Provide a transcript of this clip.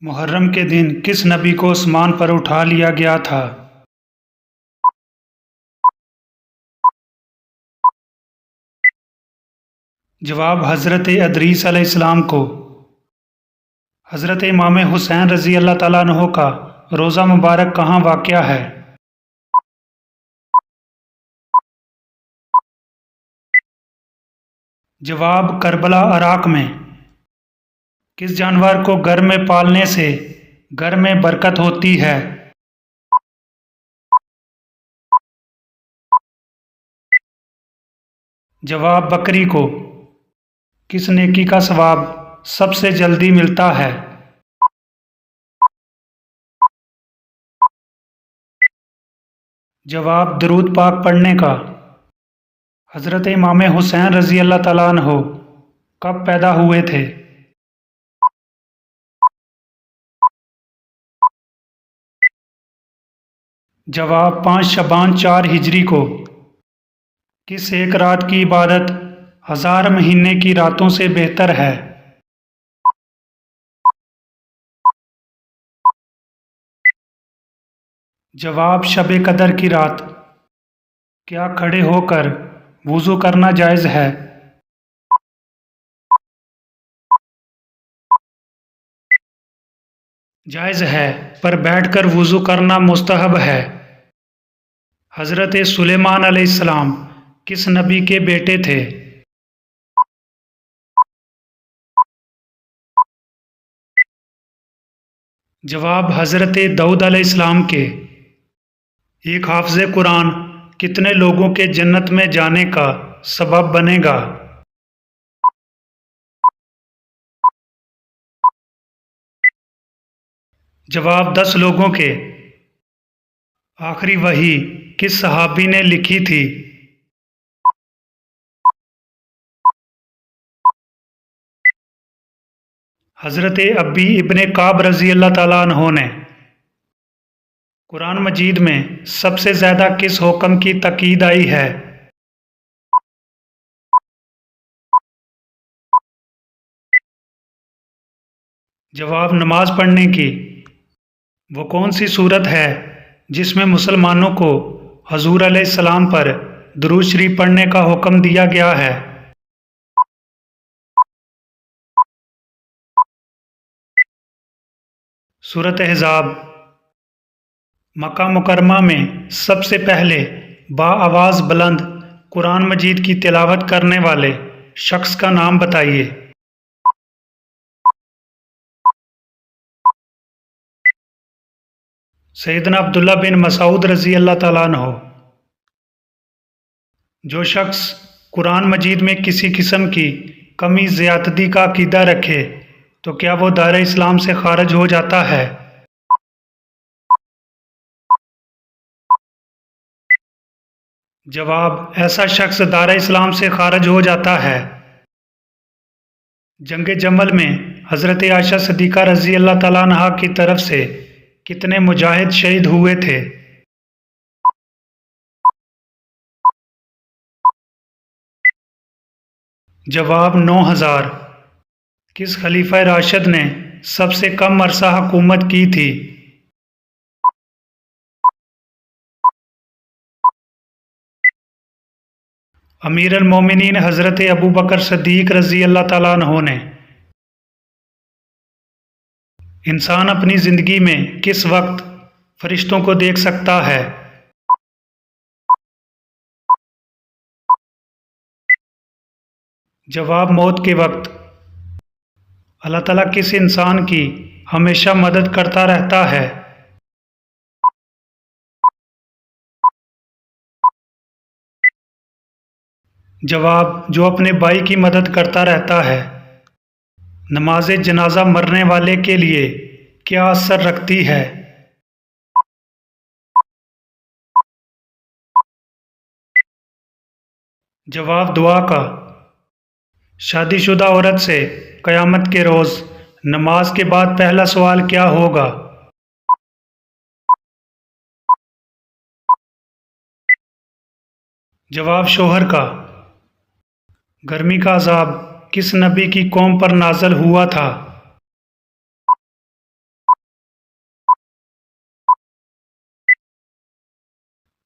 محرم کے دن کس نبی کو آسمان پر اٹھا لیا گیا تھا؟ جواب: حضرت ادریس علیہ السلام کو۔ حضرت امام حسین رضی اللہ تعالیٰ عنہ کا روضہ مبارک کہاں واقع ہے؟ جواب: کربلا، عراق میں۔ کس جانور کو گھر میں پالنے سے گھر میں برکت ہوتی ہے؟ جواب: بکری کو۔ کس نیکی کا ثواب سب سے جلدی ملتا ہے؟ جواب: درود پاک پڑھنے کا۔ حضرت امام حسین رضی اللہ تعالیٰ عنہ کب پیدا ہوئے تھے؟ جواب: 5 شعبان 4 ہجری کو۔ کس ایک رات کی عبادت 1000 مہینے کی راتوں سے بہتر ہے؟ جواب: شب قدر کی رات۔ کیا کھڑے ہو کر وضو کرنا جائز ہے؟ جائز ہے، پر بیٹھ کر وضو کرنا مستحب ہے۔ حضرت سلیمان علیہ السلام کس نبی کے بیٹے تھے؟ جواب: حضرت داؤد علیہ السلام کے۔ ایک حافظ قرآن کتنے لوگوں کے جنت میں جانے کا سبب بنے گا؟ جواب: 10 لوگوں کے۔ آخری وحی کس صحابی نے لکھی تھی؟ حضرت ابی ابن کعب رضی اللہ تعالیٰ عنہ نے۔ قرآن مجید میں سب سے زیادہ کس حکم کی تاکید آئی ہے؟ جواب: نماز پڑھنے کی۔ وہ کون سی صورت ہے جس میں مسلمانوں کو حضور علیہ السلام پر درود شریف پڑھنے کا حکم دیا گیا ہے؟ سورۃ احزاب۔ مکہ مکرمہ میں سب سے پہلے بآواز بلند قرآن مجید کی تلاوت کرنے والے شخص کا نام بتائیے۔ سیدنا عبداللہ بن مسعود رضی اللہ تعالیٰ عنہ۔ جو شخص قرآن مجید میں کسی قسم کی کمی زیادتی کا عقیدہ رکھے تو کیا وہ دائرہ اسلام سے خارج ہو جاتا ہے؟ جواب: ایسا شخص دائرہ اسلام سے خارج ہو جاتا ہے۔ جنگ جمل میں حضرت عائشہ صدیقہ رضی اللہ تعالیٰ عنہا کی طرف سے کتنے مجاہد شہید ہوئے تھے؟ جواب: 9000۔ کس خلیفہ راشد نے سب سے کم عرصہ حکومت کی تھی؟ امیر المومنین حضرت ابوبکر صدیق رضی اللہ تعالیٰ عنہ نے۔ انسان اپنی زندگی میں کس وقت فرشتوں کو دیکھ سکتا ہے؟ جواب: موت کے وقت۔ اللہ تعالیٰ کس انسان کی ہمیشہ مدد کرتا رہتا ہے؟ جواب: جو اپنے بھائی کی مدد کرتا رہتا ہے۔ نماز جنازہ مرنے والے کے لیے کیا اثر رکھتی ہے؟ جواب: دعا کا۔ شادی شدہ عورت سے قیامت کے روز نماز کے بعد پہلا سوال کیا ہوگا؟ جواب: شوہر کا۔ گرمی کا عذاب کس نبی کی قوم پر نازل ہوا تھا؟